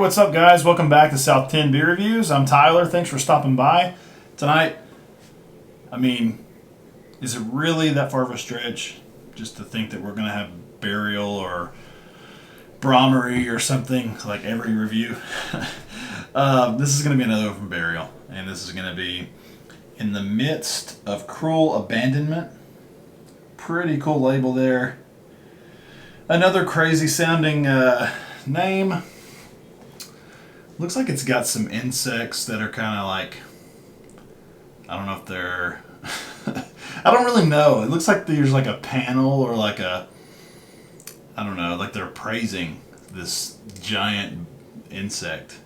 what's up, guys? Welcome back to South 10 Beer Reviews. I'm Tyler. Thanks for stopping by. Tonight, is it really that far of a stretch just to think that we're going to have Burial or Brommery or something like every review? This is going to be another one from Burial, and this is going to be In the Midst of Cruel Abandonment. Pretty cool label there. Another crazy sounding name. Looks like it's got some insects that are kind of like, I don't know if they're, I don't really know. It looks like there's like a panel or like a, I don't know, like they're praising this giant insect.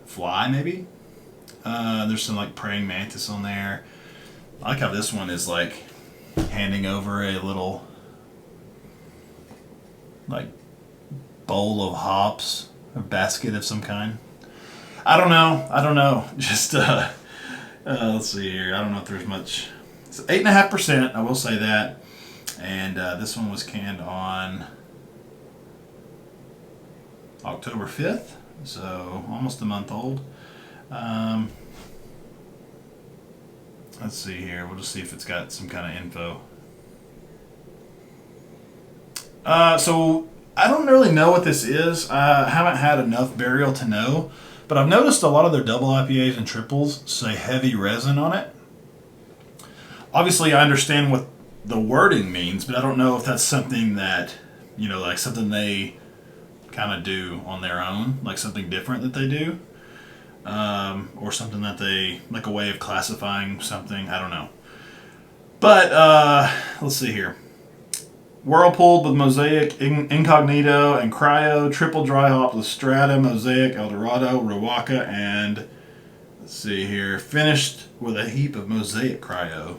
Fly, maybe? There's some like praying mantis on there. I like how this one is like handing over a little like bowl of hops, a basket of some kind. I don't know. Just let's see here. I don't know if there's much. It's 8.5%. I will say that. And this one was canned on October 5th, so almost a month old. Let's see here. We'll just see if it's got some kind of info. So I don't really know what this is. I haven't had enough Burial to know, but I've noticed a lot of their double IPAs and triples say heavy resin on it. Obviously, I understand what the wording means, but I don't know if that's something that, like something they kind of do on their own, like something different that they do, or something that they, like a way of classifying something. I don't know. But let's see here. Whirlpool with Mosaic, Incognito, and Cryo, triple dry hop with Strata, Mosaic, Eldorado, Rowaka, and let's see here, finished with a heap of Mosaic Cryo.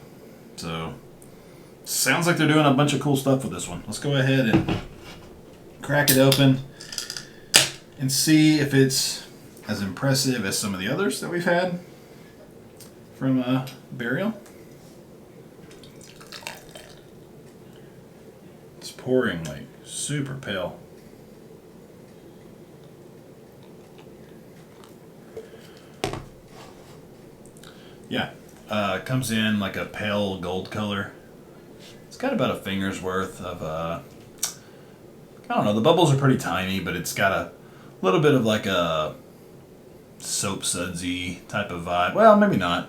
So, sounds like they're doing a bunch of cool stuff with this one. Let's go ahead and crack it open and see if it's as impressive as some of the others that we've had from Burial. It's pouring like super pale. Yeah, it comes in like a pale gold color. It's got about a finger's worth of, I don't know, the bubbles are pretty tiny, but it's got a little bit of like a soap sudsy type of vibe. Well, maybe not.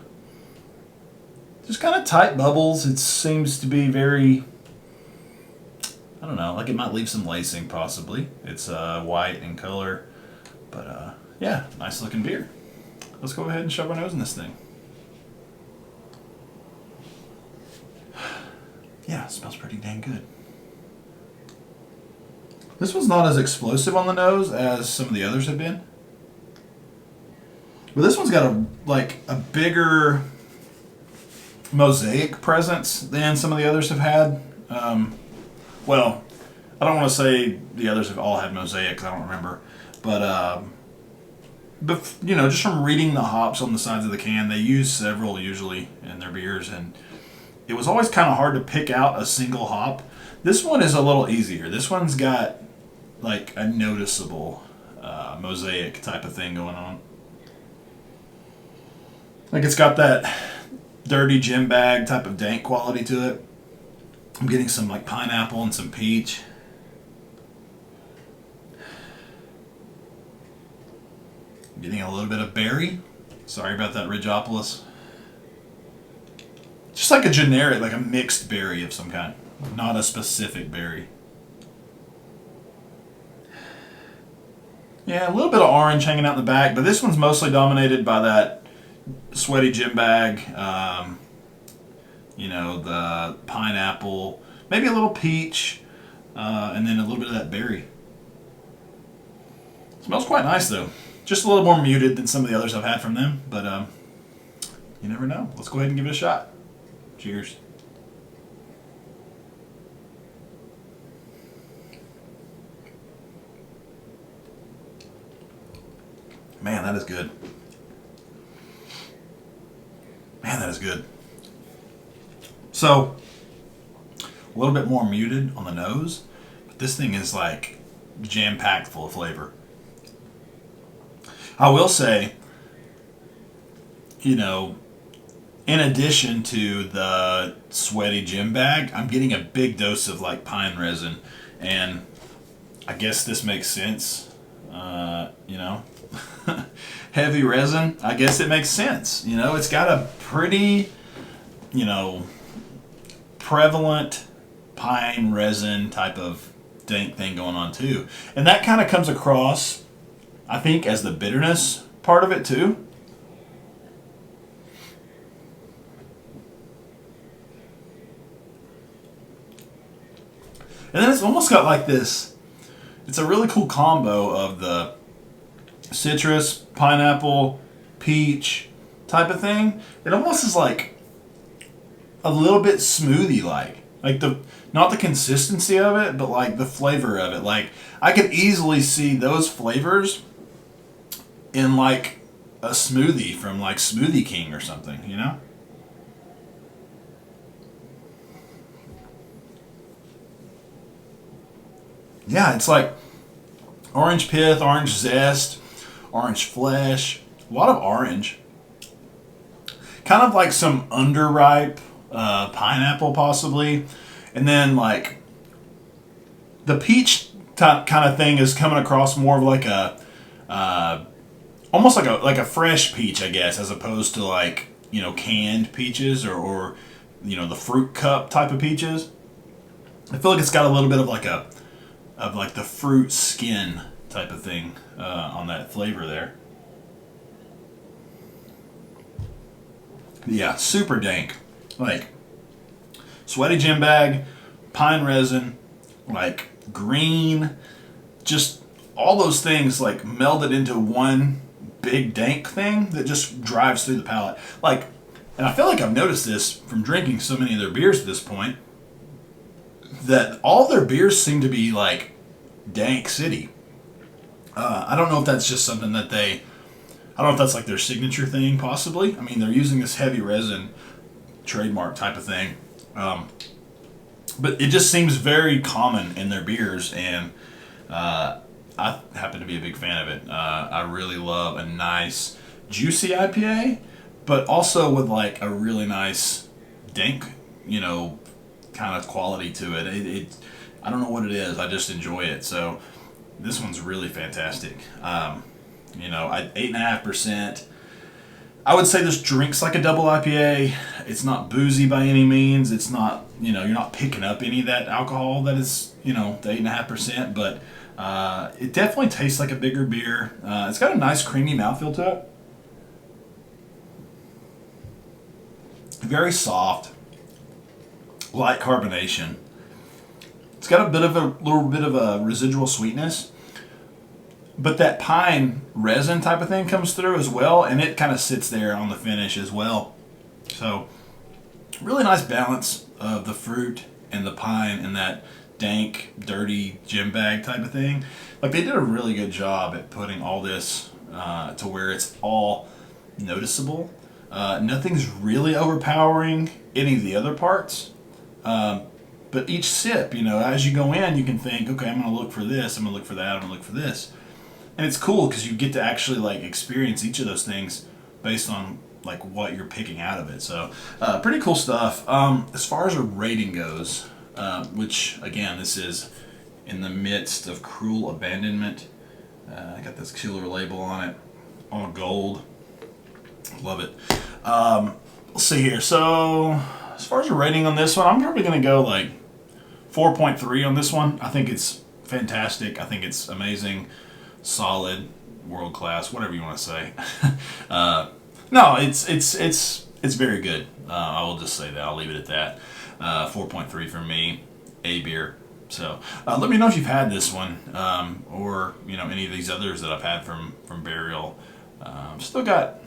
Just kind of tight bubbles. It seems to be very, I don't know, like it might leave some lacing possibly. It's white in color, but yeah, nice looking beer. Let's go ahead and shove our nose in this thing. Yeah, it smells pretty dang good. This one's not as explosive on the nose as some of the others have been. But this one's got a bigger Mosaic presence than some of the others have had. Well, I don't want to say the others have all had Mosaic, 'cause I don't remember. But just from reading the hops on the sides of the can, they use several usually in their beers, and it was always kind of hard to pick out a single hop. This one is a little easier. This one's got like a noticeable Mosaic type of thing going on. Like it's got that dirty gym bag type of dank quality to it. I'm getting some like pineapple and some peach. I'm getting a little bit of berry. Sorry about that, Ridgeopolis. Just like a generic, like a mixed berry of some kind. Not a specific berry. Yeah, a little bit of orange hanging out in the back, but this one's mostly dominated by that sweaty gym bag. The pineapple, maybe a little peach, and then a little bit of that berry. Smells quite nice though. Just a little more muted than some of the others I've had from them, but you never know. Let's go ahead and give it a shot. Cheers. Man, that is good. Man, that is good. So, a little bit more muted on the nose, but this thing is like jam-packed full of flavor. I will say, you know, in addition to the sweaty gym bag, I'm getting a big dose of like pine resin, and I guess this makes sense. You know, heavy resin. I guess it makes sense. You know, it's got a pretty, you know, prevalent pine resin type of dank thing going on too, and that kind of comes across, I think, as the bitterness part of it too. And then it's almost got like this, it's a really cool combo of the citrus, pineapple, peach type of thing. It almost is like a little bit smoothie like. Like the, not the consistency of it, but like the flavor of it. Like I could easily see those flavors in like a smoothie from like Smoothie King or something, you know? Yeah, it's like orange pith, orange zest, orange flesh, a lot of orange. Kind of like some underripe pineapple possibly. And then like the peach type kind of thing is coming across more of like a, almost like a fresh peach, I guess, as opposed to like, you know, canned peaches or you know, the fruit cup type of peaches. I feel like it's got a little bit of like the fruit skin type of thing on that flavor there. Yeah, super dank. Like sweaty gym bag, pine resin, like green, just all those things like melded into one big dank thing that just drives through the palate. Like, and I feel like I've noticed this from drinking so many of their beers at this point, that all their beers seem to be like dank city. I don't know if that's just something that I don't know if that's like their signature thing, possibly. I mean, they're using this heavy resin trademark type of thing. But it just seems very common in their beers, and I happen to be a big fan of it. I really love a nice, juicy IPA, but also with like a really nice dank, you know, kind of quality to it. I don't know what it is. I just enjoy it. So this one's really fantastic. You know, 8.5%. I would say this drinks like a double IPA. It's not boozy by any means. It's not, you know, you're not picking up any of that alcohol that is, you know, the 8.5%, but it definitely tastes like a bigger beer. It's got a nice creamy mouthfeel to it. Very soft, light carbonation. It's got a little bit of a residual sweetness, but that pine resin type of thing comes through as well, and it kind of sits there on the finish as well. So really nice balance of the fruit and the pine and that dank, dirty gym bag type of thing. Like they did a really good job at putting all this to where it's all noticeable. Nothing's really overpowering any of the other parts. But each sip, you know, as you go in, you can think, okay, I'm going to look for this, I'm going to look for that, I'm going to look for this. And it's cool because you get to actually like experience each of those things based on like what you're picking out of it. So pretty cool stuff. As far as a rating goes, which again, this is in the midst of Cruel Abandonment. I got this killer label on it, all gold. Love it. Let's see here. So as far as a rating on this one, I'm probably going to go like 4.3 on this one. I think it's fantastic. I think it's amazing, solid, world class, whatever you want to say. No, it's very good. I will just say that. I'll leave it at that. 4.3 for me. A beer. So let me know if you've had this one, or you know, any of these others that I've had from Burial. Still got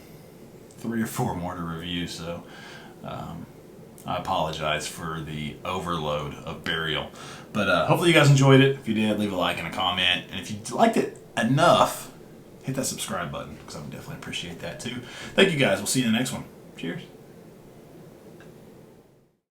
3 or 4 more to review, so I apologize for the overload of Burial. But hopefully you guys enjoyed it. If you did, leave a like and a comment. And if you liked it enough, hit that subscribe button, because I would definitely appreciate that too. Thank you guys. We'll see you in the next one. Cheers.